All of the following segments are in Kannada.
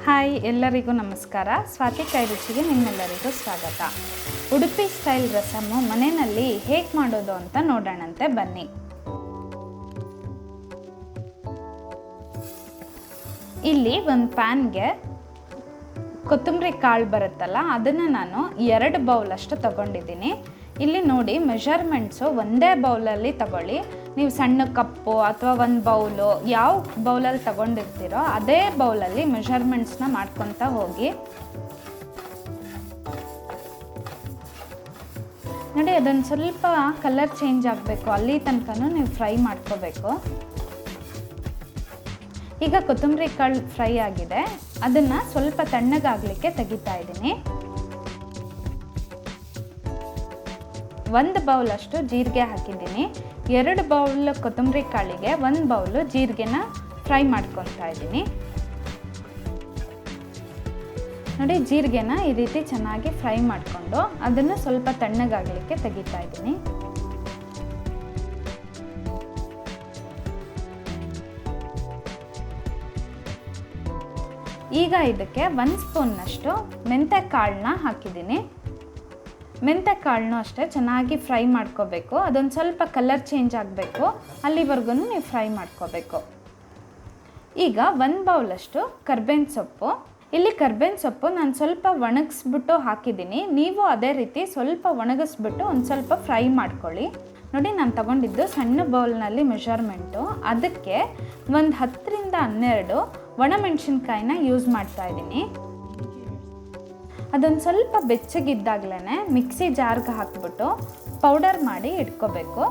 ಹಾಯ್ ಎಲ್ಲರಿಗೂ ನಮಸ್ಕಾರ. ಸ್ವಾತಿ ಕೈ ರುಚಿಗೆ ನಿಮ್ಮೆಲ್ಲರಿಗೂ ಸ್ವಾಗತ. ಉಡುಪಿ ಸ್ಟೈಲ್ ರಸಮ್ಮು ಮನೆಯಲ್ಲಿ ಹೇಗೆ ಮಾಡೋದು ಅಂತ ನೋಡೋಣಂತೆ ಬನ್ನಿ. ಇಲ್ಲಿ ಒಂದು ಪ್ಯಾನ್ಗೆ ಕೊತ್ತಂಬರಿ ಕಾಳು ಬರುತ್ತಲ್ಲ ಅದನ್ನು ನಾನು 2 ಬೌಲ್ ಅಷ್ಟು ತಗೊಂಡಿದ್ದೀನಿ. ಇಲ್ಲಿ ನೋಡಿ ಮೆಷರ್ಮೆಂಟ್ಸು ಒಂದೇ ಬೌಲಲ್ಲಿ ತಗೊಳ್ಳಿ. ನೀವು ಸಣ್ಣ ಕಪ್ಪು ಅಥವಾ ಒಂದು ಬೌಲು ಯಾವ ಬೌಲಲ್ಲಿ ತಗೊಂಡಿರ್ತೀರೋ ಅದೇ ಬೌಲಲ್ಲಿ ಮೆಷರ್ಮೆಂಟ್ಸ್ನ ಮಾಡ್ಕೊತಾ ಹೋಗಿ. ನೋಡಿ ಅದೊಂದು ಸ್ವಲ್ಪ ಕಲರ್ ಚೇಂಜ್ ಆಗಬೇಕು, ಅಲ್ಲಿ ತನಕನೂ ನೀವು ಫ್ರೈ ಮಾಡ್ಕೋಬೇಕು. ಈಗ ಕೊತ್ತಂಬರಿ ಕಾಳು ಫ್ರೈ ಆಗಿದೆ, ಅದನ್ನು ಸ್ವಲ್ಪ ತಣ್ಣಗಾಗಲಿಕ್ಕೆ ತೆಗಿತಾ ಇದ್ದೀನಿ. 1 ಬೌಲ್ ಅಷ್ಟು ಜೀರಿಗೆ ಹಾಕಿದ್ದೀನಿ. 2 ಬೌಲ್ ಕೊತ್ತಂಬರಿ ಕಾಳಿಗೆ 1 ಬೌಲು ಜೀರಿಗೆನ ಫ್ರೈ ಮಾಡ್ಕೊತಾ ಇದ್ದೀನಿ. ನೋಡಿ ಜೀರಿಗೆನ ಈ ರೀತಿ ಚೆನ್ನಾಗಿ ಫ್ರೈ ಮಾಡಿಕೊಂಡು ಅದನ್ನು ಸ್ವಲ್ಪ ತಣ್ಣಗಾಗಲಿಕ್ಕೆ ತೆಗಿತಾ ಇದ್ದೀನಿ. ಈಗ ಇದಕ್ಕೆ 1 ಸ್ಪೂನ್ನಷ್ಟು ಮೆಂತ್ಯ ಕಾಳನ್ನ ಹಾಕಿದ್ದೀನಿ. ಮೆಂತ್ಯ ಕಾಳನ್ನು ಅಷ್ಟೇ ಚೆನ್ನಾಗಿ ಫ್ರೈ ಮಾಡ್ಕೋಬೇಕು. ಅದೊಂದು ಸ್ವಲ್ಪ ಕಲರ್ ಚೇಂಜ್ ಆಗಬೇಕು, ಅಲ್ಲಿವರೆಗೂ ನೀವು ಫ್ರೈ ಮಾಡ್ಕೋಬೇಕು. ಈಗ 1 ಬೌಲಷ್ಟು ಕರ್ಬೇವಿನ ಸೊಪ್ಪು. ಇಲ್ಲಿ ಕರ್ಬೇವಿನ ಸೊಪ್ಪು ನಾನು ಸ್ವಲ್ಪ ಒಣಗಿಸ್ಬಿಟ್ಟು ಹಾಕಿದ್ದೀನಿ. ನೀವು ಅದೇ ರೀತಿ ಸ್ವಲ್ಪ ಒಣಗಿಸ್ಬಿಟ್ಟು ಒಂದು ಸ್ವಲ್ಪ ಫ್ರೈ ಮಾಡ್ಕೊಳ್ಳಿ. ನೋಡಿ ನಾನು ತಗೊಂಡಿದ್ದು ಸಣ್ಣ ಬೌಲ್ನಲ್ಲಿ ಮೆಷರ್ಮೆಂಟು, ಅದಕ್ಕೆ ಒಂದು 10 ರಿಂದ 12 ಒಣಮೆಣಸಿನ್ಕಾಯಿನ ಯೂಸ್ ಮಾಡ್ತಾ ಇದ್ದೀನಿ. ಅದೊಂದು ಸ್ವಲ್ಪ ಬೆಚ್ಚಗಿದ್ದಾಗಲೇ ಮಿಕ್ಸಿ ಜಾರ್ಗೆ ಹಾಕಿಬಿಟ್ಟು ಪೌಡರ್ ಮಾಡಿ ಇಟ್ಕೋಬೇಕು.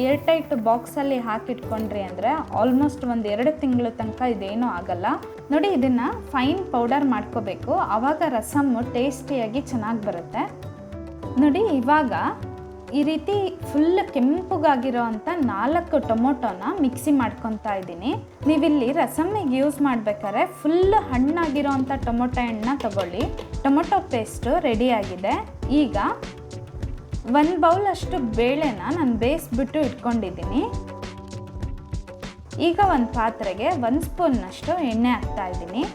ಏರ್ಟೈಟ್ ಬಾಕ್ಸಲ್ಲಿ ಹಾಕಿಟ್ಕೊಂಡ್ರಿ ಅಂದರೆ ಆಲ್ಮೋಸ್ಟ್ ಒಂದು 2 ತಿಂಗಳ ತನಕ ಇದೇನೂ ಆಗಲ್ಲ. ನೋಡಿ ಇದನ್ನು ಫೈನ್ ಪೌಡರ್ ಮಾಡ್ಕೋಬೇಕು, ಆವಾಗ ರಸಮ್ಮು ಟೇಸ್ಟಿಯಾಗಿ ಚೆನ್ನಾಗಿ ಬರುತ್ತೆ. ನೋಡಿ ಇವಾಗ ಈ ರೀತಿ ಫುಲ್ ಕೆಂಪುಗಾಗಿರೋ ಅಂಥ 4 ಟೊಮೊಟೊನ ಮಿಕ್ಸಿ ಮಾಡ್ಕೊತಾ ಇದ್ದೀನಿ. ನೀವಿಲ್ಲಿ ರಸಮ್ಮಿಗೆ ಯೂಸ್ ಮಾಡಬೇಕಾದ್ರೆ ಫುಲ್ ಹಣ್ಣಾಗಿರೋ ಅಂಥ ಟೊಮೊಟೊ ಹಣ್ಣನ್ನ ತಗೊಳ್ಳಿ. ಟೊಮೊಟೊ ಪೇಸ್ಟು ರೆಡಿಯಾಗಿದೆ. ಈಗ 1 ಬೌಲಷ್ಟು ಬೇಳೆನ ನಾನು ಬೇಯಿಸ್ಬಿಟ್ಟು ಇಟ್ಕೊಂಡಿದ್ದೀನಿ. ಈಗ ಒಂದು ಪಾತ್ರೆಗೆ 1 ಸ್ಪೂನ್ನಷ್ಟು ಎಣ್ಣೆ ಹಾಕ್ತಾ ಇದ್ದೀನಿ.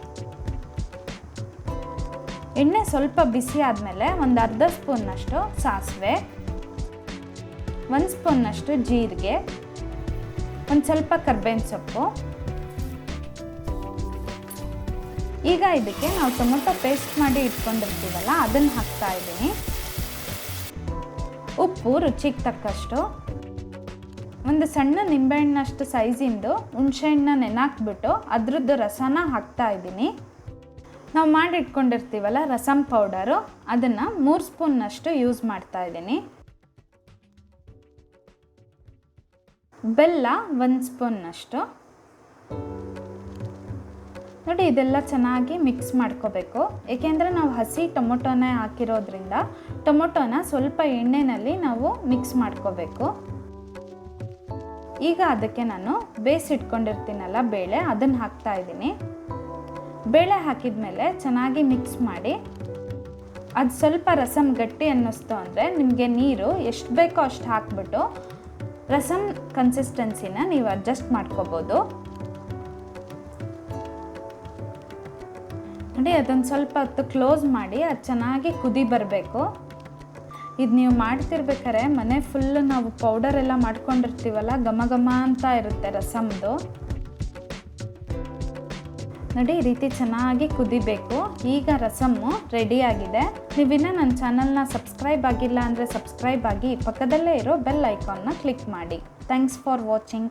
ಎಣ್ಣೆ ಸ್ವಲ್ಪ ಬಿಸಿ ಆದಮೇಲೆ ಒಂದು ಅರ್ಧ ಸ್ಪೂನ್ನಷ್ಟು ಸಾಸಿವೆ, 1 ಸ್ಪೂನ್ನಷ್ಟು ಜೀರಿಗೆ, ಒಂದು ಸ್ವಲ್ಪ ಕರ್ಬೇವಿನ ಸೊಪ್ಪು. ಈಗ ಇದಕ್ಕೆ ನಾವು ಟೊಮೊಟೊ ಪೇಸ್ಟ್ ಮಾಡಿ ಇಟ್ಕೊಂಡಿರ್ತೀವಲ್ಲ ಅದನ್ನು ಹಾಕ್ತಾ ಇದ್ದೀನಿ. ಉಪ್ಪು ರುಚಿಗೆ ತಕ್ಕಷ್ಟು, ಒಂದು ಸಣ್ಣ ನಿಂಬೆಹಣ್ಣಷ್ಟು ಸೈಜಿಂದು ಹುಣಸೆಹಣ್ಣನ್ನ ನೆನಾಕ್ಬಿಟ್ಟು ಅದ್ರದ್ದು ರಸನ ಹಾಕ್ತಾ ಇದ್ದೀನಿ. ನಾವು ಮಾಡಿ ಇಟ್ಕೊಂಡಿರ್ತೀವಲ್ಲ ರಸಮ್ ಪೌಡರು, ಅದನ್ನು 3 ಸ್ಪೂನ್ನಷ್ಟು ಯೂಸ್ ಮಾಡ್ತಾ ಇದ್ದೀನಿ. ಬೆಲ್ಲ 1 ಸ್ಪೂನ್ನಷ್ಟು. ನೋಡಿ ಇದೆಲ್ಲ ಚೆನ್ನಾಗಿ ಮಿಕ್ಸ್ ಮಾಡ್ಕೋಬೇಕು, ಏಕೆಂದರೆ ನಾವು ಹಸಿ ಟೊಮೊಟೊನೇ ಹಾಕಿರೋದ್ರಿಂದ ಟೊಮೊಟೊನ ಸ್ವಲ್ಪ ಎಣ್ಣೆಯಲ್ಲಿ ನಾವು ಮಿಕ್ಸ್ ಮಾಡ್ಕೋಬೇಕು. ಈಗ ಅದಕ್ಕೆ ನಾನು ಬೇಯಿಸಿಟ್ಕೊಂಡಿರ್ತೀನಲ್ಲ ಬೇಳೆ, ಅದನ್ನು ಹಾಕ್ತಾ ಇದ್ದೀನಿ. ಬೇಳೆ ಹಾಕಿದ ಮೇಲೆ ಚೆನ್ನಾಗಿ ಮಿಕ್ಸ್ ಮಾಡಿ, ಅದು ಸ್ವಲ್ಪ ರಸಮ್ ಗಟ್ಟಿ ಅನ್ನಿಸ್ತು ಅಂದರೆ ನಿಮಗೆ ನೀರು ಎಷ್ಟು ಬೇಕೋ ಅಷ್ಟು ಹಾಕ್ಬಿಟ್ಟು ರಸಮ್ ಕನ್ಸಿಸ್ಟೆನ್ಸಿನ ನೀವು ಅಡ್ಜಸ್ಟ್ ಮಾಡ್ಕೋಬೋದು. ನೋಡಿ ಅದೊಂದು ಸ್ವಲ್ಪ ಹೊತ್ತು ಕ್ಲೋಸ್ ಮಾಡಿ ಅದು ಚೆನ್ನಾಗಿ ಕುದಿ ಬರಬೇಕು. ಇದು ನೀವು ಮಾಡ್ತಿರ್ಬೇಕಾರೆ ಮನೆ ಫುಲ್ಲು ನಾವು ಪೌಡರ್ ಎಲ್ಲ ಮಾಡ್ಕೊಂಡಿರ್ತೀವಲ್ಲ, ಘಮ ಘಮ ಅಂತ ಇರುತ್ತೆ ರಸಮ್ದು. ನೋಡಿ ಈ ರೀತಿ ಚೆನ್ನಾಗಿ ಕುದಿಬೇಕು. ಈಗ ರಸಮ್ಮು ರೆಡಿಯಾಗಿದೆ. ನೀವಿನ್ನ ನನ್ನ ಚಾನಲ್ನ ಸಬ್ಸ್ಕ್ರೈಬ್ ಆಗಿಲ್ಲ ಅಂದರೆ ಸಬ್ಸ್ಕ್ರೈಬ್ ಆಗಿ, ಪಕ್ಕದಲ್ಲೇ ಇರೋ ಬೆಲ್ ಐಕಾನ್ನ ಕ್ಲಿಕ್ ಮಾಡಿ. Thanks for watching.